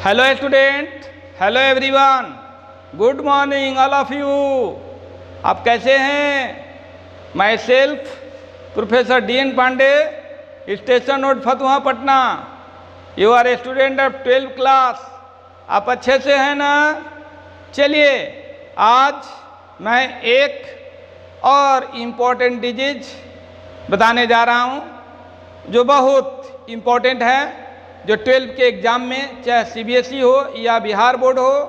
Hello student, hello everyone, good morning all of you. आप कैसे हैं? Myself professor DN Pandey, station road Fatuha Patna. You are a student of 12th class. आप अच्छे से हैं ना? चलिए, आज मैं एक और इम्पोर्टेंट डिजीज बताने जा रहा हूँ जो बहुत इम्पोर्टेंट है, जो 12th के एग्ज़ाम में, चाहे CBSE हो या बिहार बोर्ड हो,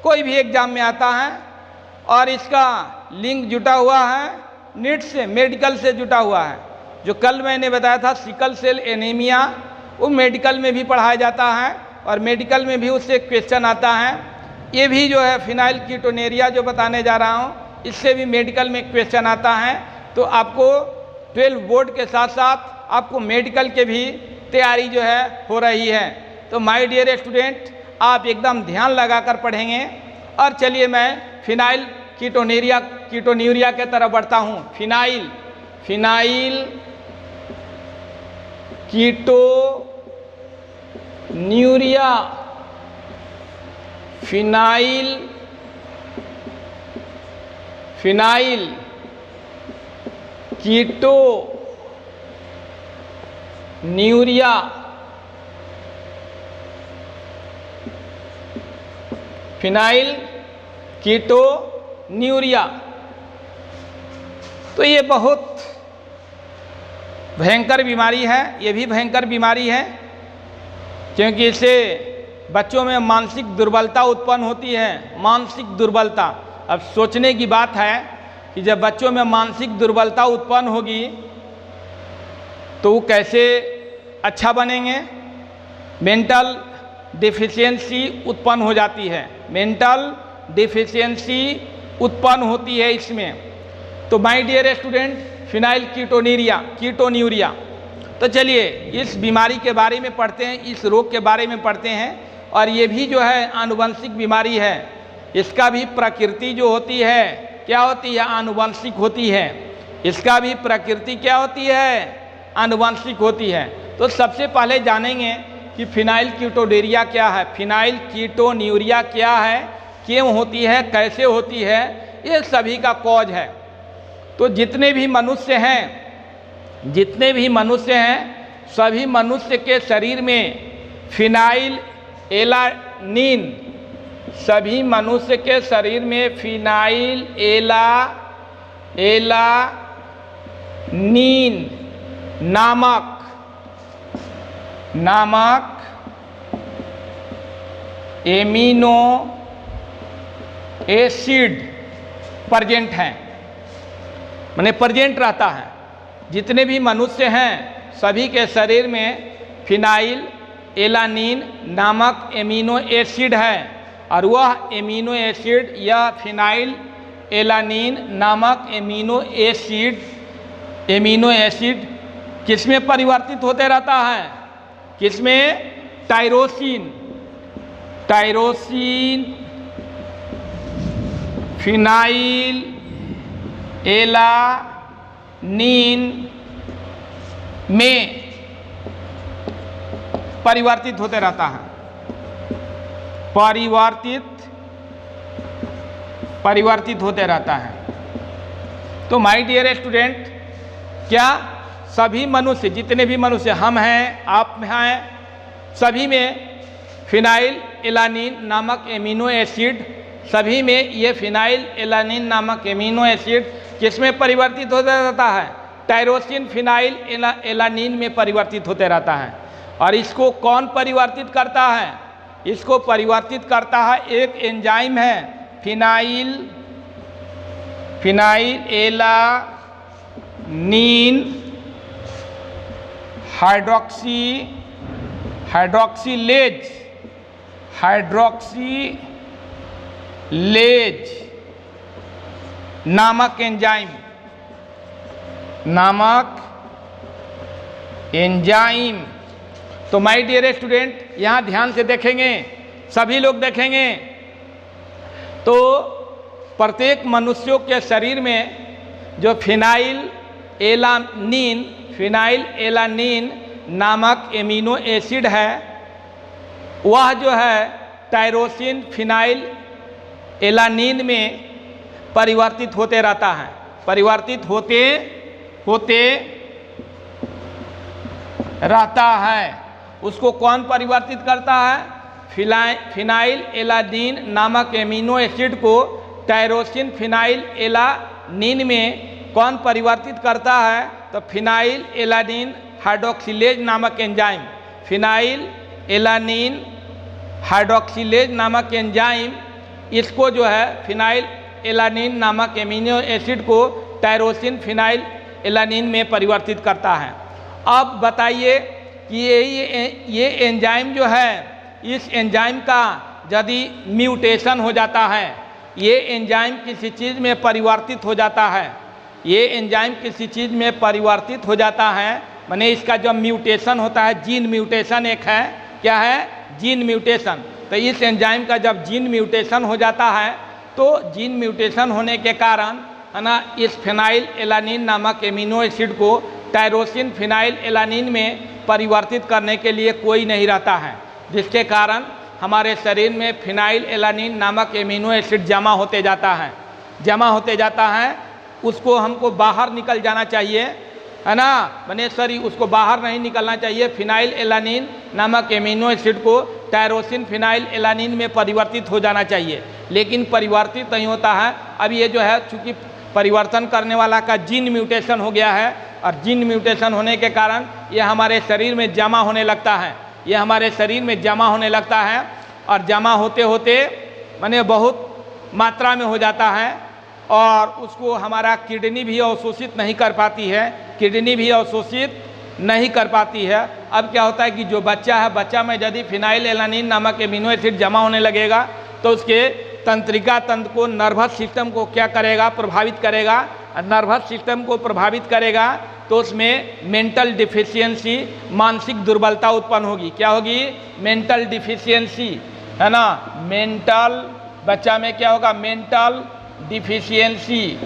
कोई भी एग्ज़ाम में आता है। और इसका लिंक जुटा हुआ है नीट से, मेडिकल से जुटा हुआ है। जो कल मैंने बताया था सिकल सेल एनीमिया, वो मेडिकल में भी पढ़ाया जाता है और मेडिकल में भी उससे क्वेश्चन आता है। ये भी जो है फिनाइल कीटोनेरिया जो बताने जा रहा हूँ, इससे भी मेडिकल में क्वेश्चन आता है। तो आपको 12 बोर्ड के साथ साथ आपको मेडिकल के भी तैयारी जो है हो रही है। तो माय डियर स्टूडेंट, आप एकदम ध्यान लगाकर पढ़ेंगे। और चलिए, मैं फिनाइल कीटोन्यूरिया के तरफ बढ़ता हूँ। Phenyl ketonuria, phenyl ketonuria, phenyl ketonuria. तो ये बहुत भयंकर बीमारी है। ये भी भयंकर बीमारी है क्योंकि इससे बच्चों में मानसिक दुर्बलता उत्पन्न होती है। मानसिक दुर्बलता, अब सोचने की बात है कि जब बच्चों में मानसिक दुर्बलता उत्पन्न होगी तो वो कैसे अच्छा बनेंगे। मेंटल डिफिशियंसी उत्पन्न हो जाती है, मेंटल डिफिशियंसी उत्पन्न होती है इसमें। तो my dear student, phenylketonuria. तो चलिए, इस बीमारी के बारे में पढ़ते हैं, इस रोग के बारे में पढ़ते हैं। और ये भी जो है आनुवंशिक बीमारी है। इसका भी प्रकृति जो होती है, क्या होती है? आनुवंशिक होती है। इसका भी प्रकृति क्या होती है? आनुवंशिक होती है। तो सबसे पहले जानेंगे कि फिनाइल कीटोन्यूरिया क्या है, फिनाइल कीटोन्यूरिया क्या है, क्यों होती है, कैसे होती है, ये सभी का कॉज है। तो जितने भी मनुष्य हैं, सभी मनुष्य के शरीर में फिनाइल एलानीन, सभी मनुष्य के शरीर में फिनाइल एलानीन नामक एमिनो एसिड प्रेजेंट हैं, माने प्रेजेंट रहता है। जितने भी मनुष्य हैं सभी के शरीर में फिनाइल एलानीन नामक एमिनो एसिड है। और वह एमिनो एसिड या फिनाइल एलानीन नामक एमिनो एसिड किसमें परिवर्तित होते रहता है? किसमें? टायरोसिन फिनाइल एलानीन में परिवर्तित होते रहता है। परिवर्तित होते रहता है। तो माय डियर स्टूडेंट, क्या सभी मनुष्य, जितने भी मनुष्य हम हैं, आप हैं, सभी में फिनाइल एलानीन नामक एमिनो एसिड, सभी में ये फिनाइल एलानीन नामक एमिनो एसिड किसमें परिवर्तित होता रहता है? टायरोसिन फिनाइल एलानीन में परिवर्तित होते रहता है। और इसको कौन परिवर्तित करता है? इसको परिवर्तित करता है एक एंजाइम है, फिनाइल एलानीन हाइड्रोक्सीलेज नामक एंजाइम। तो माय डियर स्टूडेंट, यहाँ ध्यान से देखेंगे, सभी लोग देखेंगे तो प्रत्येक मनुष्यों के शरीर में जो फिनाइल एलानीन नामक एमिनो एसिड है वह जो है टायरोसिन फिनाइल एलानिन में परिवर्तित होते रहता है, परिवर्तित होते रहता है। उसको कौन परिवर्तित करता है? फिनाइल एलानिन नामक एमिनो एसिड को टायरोसिन फिनाइल एलानिन में कौन परिवर्तित करता है? तो फिनाइल एलानिन हाइड्रोक्सिलेज नामक एंजाइम, फिनाइल एलानिन हाइड्रोक्सिलेज नामक एंजाइम इसको जो है फिनाइल एलानिन नामक एमिनो एसिड को टायरोसिन फिनाइल एलानिन में परिवर्तित करता है। अब बताइए कि ये एंजाइम जो है, इस एंजाइम का यदि म्यूटेशन हो जाता है, ये एंजाइम किसी चीज़ में परिवर्तित हो जाता है, ये एंजाइम किसी चीज़ में परिवर्तित हो जाता है, माने इसका जब म्यूटेशन होता है, जीन म्यूटेशन एक है, क्या है? Gene mutation. तो इस एंजाइम का जब जीन म्यूटेशन हो जाता है तो जीन म्यूटेशन होने के कारण है ना, इस फिनाइल एलानिन नामक एमिनो एसिड को टायरोसिन फिनाइल एलानिन में परिवर्तित करने के लिए कोई नहीं रहता है, जिसके कारण हमारे शरीर में फिनाइल एलानिन नामक एमिनो एसिड जमा होते जाता है। उसको हमको बाहर निकल जाना चाहिए, है ना, बने सॉरी, उसको बाहर नहीं निकलना चाहिए। फिनाइल एलानिन नामक एमिनो एसिड को टायरोसिन फिनाइल एलानिन में परिवर्तित हो जाना चाहिए, लेकिन परिवर्तित नहीं होता है। अब ये जो है चूँकि परिवर्तन करने वाला का जीन म्यूटेशन हो गया है, और जीन म्यूटेशन होने के कारण ये हमारे शरीर में जमा होने लगता है, ये हमारे शरीर में जमा होने लगता है, और जमा होते होते माने बहुत मात्रा में हो जाता है, और उसको हमारा किडनी भी अवशोषित नहीं कर पाती है, किडनी भी अवशोषित नहीं कर पाती है। अब क्या होता है कि जो बच्चा है, बच्चा में यदि फिनाइल एलानिन नामक एमिनो एसिड जमा होने लगेगा तो उसके तंत्रिका तंत्र को, नर्वस सिस्टम को क्या करेगा? प्रभावित करेगा। नर्वस सिस्टम को प्रभावित करेगा तो उसमें मेंटल डिफिशियंसी, मानसिक दुर्बलता उत्पन्न होगी। क्या होगी? मेंटल डिफिशियंसी, है ना, मेंटल, बच्चा में क्या होगा? मेंटल डिफिशियंसी,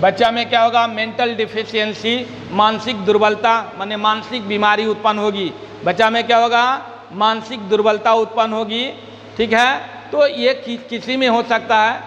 बच्चा में क्या होगा? मेंटल डिफिशियंसी, मानसिक दुर्बलता, माने मानसिक बीमारी उत्पन्न होगी। बच्चा में क्या होगा? मानसिक दुर्बलता उत्पन्न होगी। ठीक है, तो ये किसी में हो सकता है,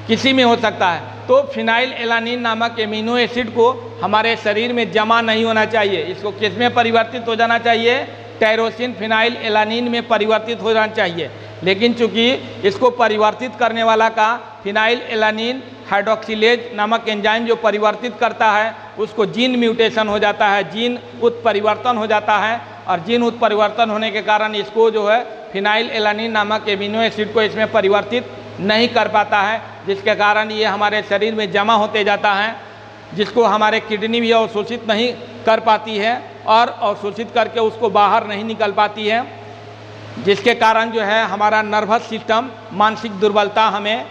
किसी में हो सकता है। तो फिनाइल एलानिन नामक एमिनो एसिड को हमारे शरीर में जमा नहीं होना चाहिए, इसको किस में परिवर्तित हो जाना चाहिए? टायरोसिन फिनाइल एलानिन में परिवर्तित हो जाना चाहिए। लेकिन चूंकि इसको परिवर्तित करने वाला का फिनाइल एलानिन हाइड्रोक्सिलेज नामक एंजाइम जो परिवर्तित करता है, उसको जीन म्यूटेशन हो जाता है, जीन उत्परिवर्तन हो जाता है, और जीन उत्परिवर्तन होने के कारण इसको जो है फिनाइल एलानिन नामक एमिनो एसिड को इसमें परिवर्तित नहीं कर पाता है, जिसके कारण ये हमारे शरीर में जमा होते जाता है, जिसको हमारे किडनी भी अवशोषित नहीं कर पाती है, और अवशोषित करके उसको बाहर नहीं निकल पाती है, जिसके कारण जो है हमारा नर्वस सिस्टम, मानसिक दुर्बलता हमें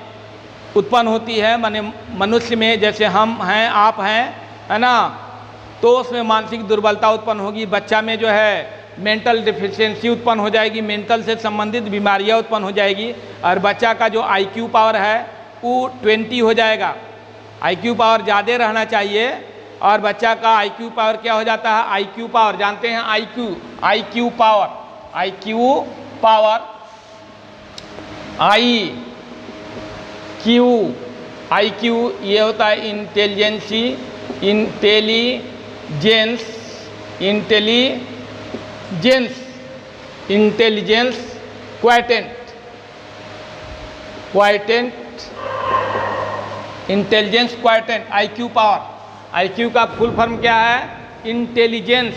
उत्पन्न होती है। माने मनुष्य में जैसे हम हैं, आप हैं, है ना, तो उसमें मानसिक दुर्बलता उत्पन्न होगी। बच्चा में जो है मेंटल डिफिशियंसी उत्पन्न हो जाएगी, मेंटल से संबंधित बीमारियां उत्पन्न हो जाएगी, और बच्चा का जो IQ पावर है वो 20 हो जाएगा। IQ पावर ज़्यादा रहना चाहिए, और बच्चा का IQ पावर क्या हो जाता है? IQ पावर जानते हैं, IQ पावर, IQ ये होता है intelligence quotient, intelligence quotient, IQ power. IQ का फुल फॉर्म क्या है? Intelligence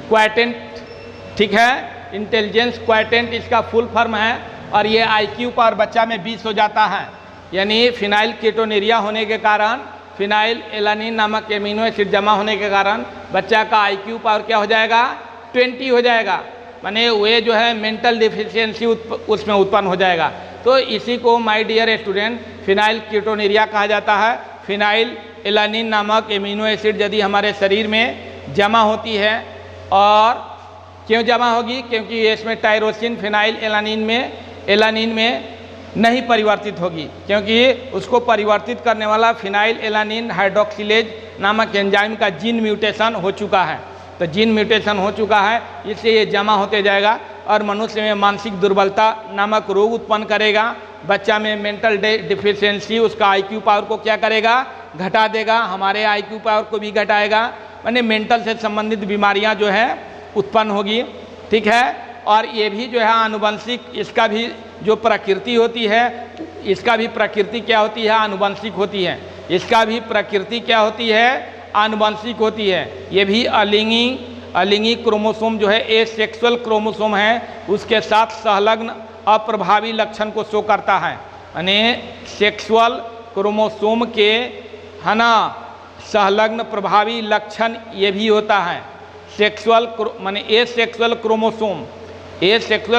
quotient. ठीक है, इंटेलिजेंस क्वाइटेंट इसका फुल फॉर्म है, और ये IQ पावर बच्चा में 20 हो जाता है। यानी फिनाइल कीटोनेरिया होने के कारण, फिनाइल एलानिन नामक एमिनो एसिड जमा होने के कारण बच्चा का IQ पावर क्या हो जाएगा? 20 हो जाएगा। माने वे जो है मेंटल डिफिशियंसी उसमें उत्पन्न हो जाएगा। तो इसी को my dear student phenyl ketonuria कहा जाता है। फिनाइल एलानिन नामक एमिनो एसिड यदि हमारे शरीर में जमा होती है, और क्यों जमा होगी? क्योंकि इसमें टायरोसिन फिनाइल एलानिन में नहीं परिवर्तित होगी, क्योंकि उसको परिवर्तित करने वाला फिनाइल एलानिन हाइड्रोक्सिलेज नामक एंजाइम का जीन म्यूटेशन हो चुका है। तो जीन म्यूटेशन हो चुका है, इससे ये जमा होते जाएगा और मनुष्य में मानसिक दुर्बलता नामक रोग उत्पन्न करेगा। बच्चा में मेंटल डिफिशियंसी उसका आईक्यू पावर को क्या करेगा, घटा देगा, हमारे आईक्यू पावर को भी घटाएगा, माने मेंटल से संबंधित बीमारियां जो है उत्पन्न होगी। ठीक है, और ये भी जो है आनुवंशिक, इसका भी जो प्रकृति होती है, इसका भी प्रकृति क्या होती है, आनुवंशिक होती है। इसका भी प्रकृति क्या होती है, आनुवंशिक होती है। ये भी अलिंगी क्रोमोसोम जो है, एसेक्सुअल क्रोमोसोम है, उसके साथ संलग्न अप्रभावी लक्षण को शो करता है। यानी सेक्सुअल क्रोमोसोम के है ना संलग्न प्रभावी लक्षण ये भी होता है। सेक्सुअल माने एसेक्सुअल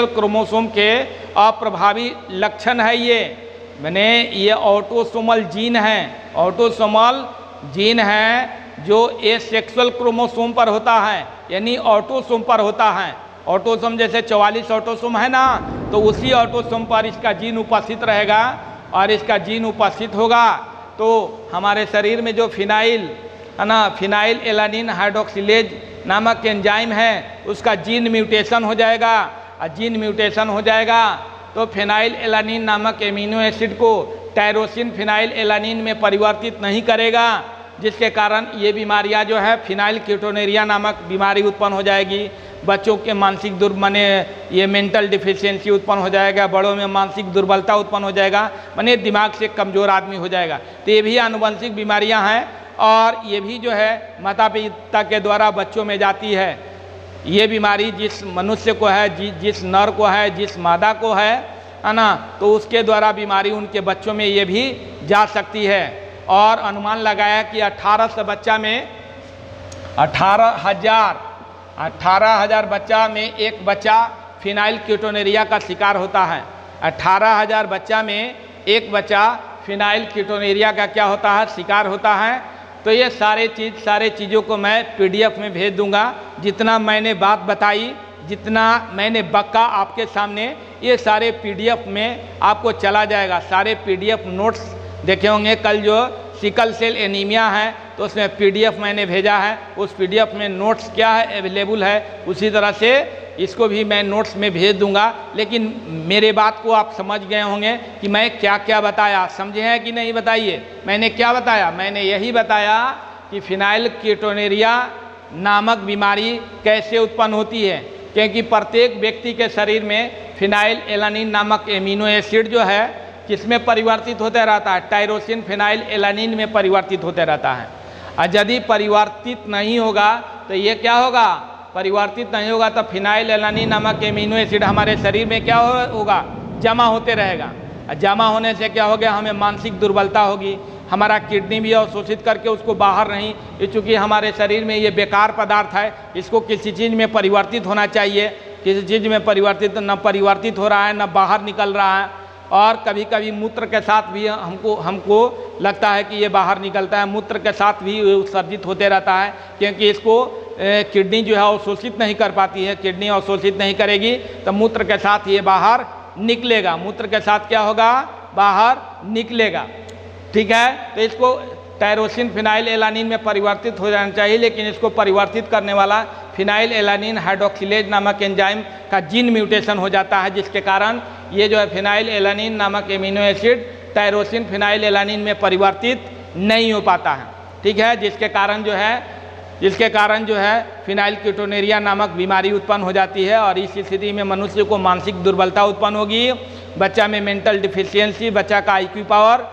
क्रोमोसोम के अप्रभावी लक्षण है ये, माने ये ऑटोसोमल जीन है, ऑटोसोमल जीन है जो एसेक्सुअल क्रोमोसोम पर होता है, यानी ऑटोसोम पर होता है। ऑटोसोम जैसे 44 ऑटोसोम है ना, तो उसी ऑटोसोम पर इसका जीन उपस्थित रहेगा, और इसका जीन उपस्थित होगा तो हमारे शरीर में जो फिनाइल है ना, फिनाइल एलानिन हाइड्रोक्सिलेज नामक एंजाइम है, उसका जीन म्यूटेशन हो जाएगा। और जीन म्यूटेशन हो जाएगा तो फिनाइल एलानिन नामक एमिनो एसिड को टायरोसिन फिनाइल एलानिन में परिवर्तित नहीं करेगा, जिसके कारण ये बीमारियां जो है फिनाइल कीटोनेरिया नामक बीमारी उत्पन्न हो जाएगी। बच्चों के मानसिक माने ये मेंटल डिफिशियंसी उत्पन्न हो जाएगा, बड़ों में मानसिक दुर्बलता उत्पन्न हो जाएगा, माने दिमाग से कमज़ोर आदमी हो जाएगा। तो ये भी आनुवंशिक बीमारियां हैं, और ये भी जो है माता पिता के द्वारा बच्चों में जाती है। ये बीमारी जिस मनुष्य को है, जिस नर को है, जिस मादा को है ना, तो उसके द्वारा बीमारी उनके बच्चों में ये भी जा सकती है। और अनुमान लगाया कि 1800 बच्चा में 18,000 बच्चा में एक बच्चा फिनाइल कीटोनेरिया का शिकार होता है। 18,000 बच्चा में एक बच्चा फिनाइल कीटोनेरिया का क्या होता है, शिकार होता है। तो ये सारे चीज़ों को मैं PDF में भेज दूंगा। जितना मैंने बात बताई, जितना मैंने बक्का आपके सामने, ये सारे PDF में आपको चला जाएगा। सारे PDF नोट्स देखे होंगे। कल जो सिकल सेल एनीमिया है तो उसमें PDF मैंने भेजा है, उस PDF में नोट्स क्या है अवेलेबल है, उसी तरह से इसको भी मैं नोट्स में भेज दूंगा। लेकिन मेरे बात को आप समझ गए होंगे कि मैं क्या क्या बताया, समझे हैं कि नहीं बताइए। मैंने क्या बताया, मैंने यही बताया कि फिनाइल कीटोनेरिया नामक बीमारी कैसे उत्पन्न होती है, क्योंकि प्रत्येक व्यक्ति के शरीर में फिनाइल एलानिन नामक एमिनो एसिड जो है किसमें परिवर्तित होता रहता है, टायरोसिन फिनाइल एलानिन में परिवर्तित होते रहता है। और यदि परिवर्तित नहीं होगा तो ये क्या होगा, परिवर्तित नहीं होगा तो फिनाइल एलानिन नामक एमिनो एसिड हमारे शरीर में क्या होगा, जमा होते रहेगा। जमा होने से क्या हो गया, हमें मानसिक दुर्बलता होगी, हमारा किडनी भी अवशोषित करके उसको बाहर नहीं, चूँकि हमारे शरीर में ये बेकार पदार्थ है, इसको किसी चीज़ में परिवर्तित होना चाहिए, किसी चीज़ में परिवर्तित न परिवर्तित हो रहा है, न बाहर निकल रहा है। और कभी कभी मूत्र के साथ भी हमको लगता है कि ये बाहर निकलता है, मूत्र के साथ भी उत्सर्जित होते रहता है, क्योंकि इसको किडनी जो है अवशोषित नहीं कर पाती है। किडनी अवशोषित नहीं करेगी तो मूत्र के साथ ये बाहर निकलेगा, मूत्र के साथ क्या होगा, बाहर निकलेगा। ठीक है, तो इसको टायरोसिन फिनाइल एलानिन में परिवर्तित हो जाना चाहिए, लेकिन इसको परिवर्तित करने वाला फिनाइल एलानिन हाइड्रोक्सिलेज नामक एंजाइम का जीन म्यूटेशन हो जाता है, जिसके कारण ये जो है फिनाइल एलानिन नामक amino acid tyrosine phenyl alanine में परिवर्तित नहीं हो पाता है। ठीक है, जिसके कारण जो है फिनाइल कीटोनेरिया नामक बीमारी उत्पन्न हो जाती है, और इस स्थिति में मनुष्य को मानसिक दुर्बलता उत्पन्न होगी, बच्चा में मेंटल डिफिशियंसी, बच्चा का IQ पावर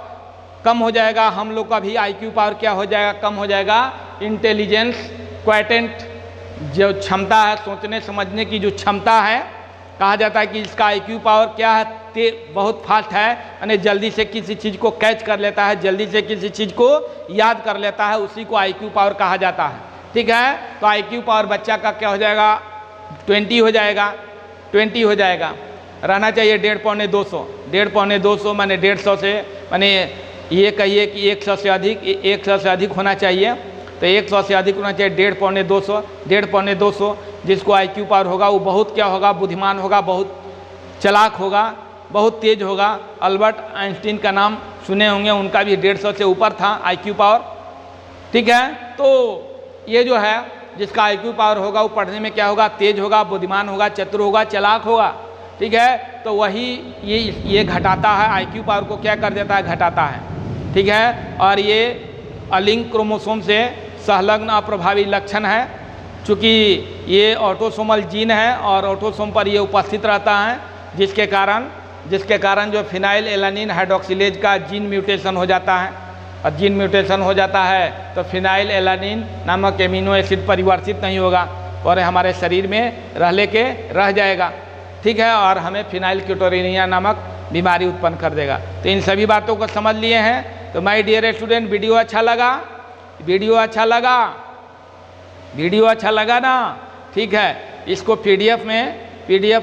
कम हो जाएगा। हम लोग का भी IQ पावर क्या हो जाएगा, कम हो जाएगा। इंटेलिजेंस क्वाटेंट जो क्षमता है, सोचने समझने की जो क्षमता है, कहा जाता है कि इसका IQ पावर क्या है, बहुत फास्ट है, यानी जल्दी से किसी चीज़ को कैच कर लेता है, जल्दी से किसी चीज़ को याद कर लेता है, उसी को IQ पावर कहा जाता है। ठीक है, तो IQ पावर बच्चा का क्या हो जाएगा, 20 हो जाएगा, 20 हो जाएगा। रहना चाहिए 150-200 माने 150 से, माने ये कहिए कि 100 से अधिक होना चाहिए। तो 100 से अधिक होना चाहिए, 150-200 जिसको IQ पावर होगा वो बहुत क्या होगा, बुद्धिमान होगा, बहुत चालाक होगा। बहुत तेज होगा। अल्बर्ट आइंस्टीन का नाम सुने होंगे, उनका भी 150 से ऊपर था IQ पावर। ठीक है, तो ये जो है जिसका IQ पावर होगा वो पढ़ने में क्या होगा, तेज होगा, बुद्धिमान होगा, चतुर होगा, चालाक होगा। ठीक है, तो वही ये घटाता है, IQ पावर को क्या कर देता है, घटाता है। ठीक है, और ये अलिंक क्रोमोसोम से संलग्न अप्रभावी लक्षण है, चूँकि ये ऑटोसोमल जीन है और ऑटोसोम पर ये उपस्थित रहता है, जिसके कारण जो फिनाइल एलानिन हाइड्रोक्सिलेज का जीन म्यूटेशन हो जाता है। और जीन म्यूटेशन हो जाता है तो फिनाइल एलानिन नामक एमिनो एसिड परिवर्तित नहीं होगा और हमारे शरीर में रह जाएगा। ठीक है, और हमें फिनाइल कीटोरेनिया नामक बीमारी उत्पन्न कर देगा। तो इन सभी बातों को समझ लिए हैं। तो माय डियर स्टूडेंट, वीडियो अच्छा लगा ना? ठीक है, इसको पीडीएफ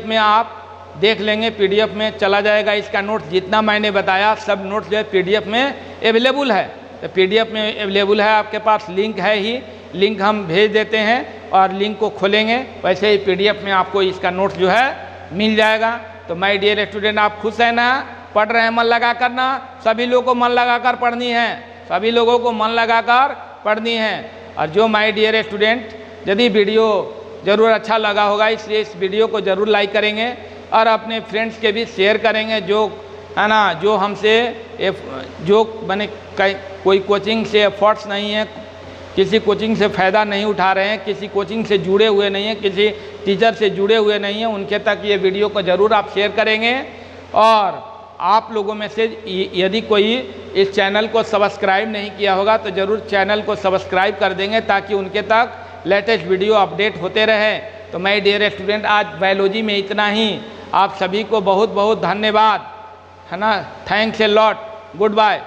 में आप देख लेंगे, पीडीएफ में चला जाएगा इसका नोट्स। जितना मैंने बताया सब नोट्स जो है पीडीएफ में अवेलेबल है। तो पीडीएफ में अवेलेबल है, आपके पास लिंक है ही, लिंक हम भेज देते हैं और लिंक को खोलेंगे, वैसे ही पीडीएफ में आपको इसका नोट्स जो है मिल जाएगा। तो माय डियर स्टूडेंट, आप खुश हैं ना? पढ़ रहे हैं मन लगा कर ना? सभी लोगों को मन लगा कर पढ़नी है, सभी लोगों को मन लगा कर पढ़नी है। और जो माय डियर स्टूडेंट, यदि वीडियो ज़रूर अच्छा लगा होगा, इसलिए इस वीडियो को ज़रूर लाइक करेंगे और अपने फ्रेंड्स के भी शेयर करेंगे, जो है ना, जो हमसे जो मैंने कोई कोचिंग से एफर्ट्स नहीं है, किसी कोचिंग से फ़ायदा नहीं उठा रहे हैं, किसी कोचिंग से जुड़े हुए नहीं हैं, किसी टीचर से जुड़े हुए नहीं हैं, उनके तक ये वीडियो को ज़रूर आप शेयर करेंगे। और आप लोगों में से यदि कोई इस चैनल को सब्सक्राइब नहीं किया होगा तो ज़रूर चैनल को सब्सक्राइब कर देंगे, ताकि उनके तक लेटेस्ट वीडियो अपडेट होते रहे। तो माय डियर स्टूडेंट, आज बायोलॉजी में इतना ही। आप सभी को बहुत बहुत धन्यवाद, है ना। Thanks a lot, good bye.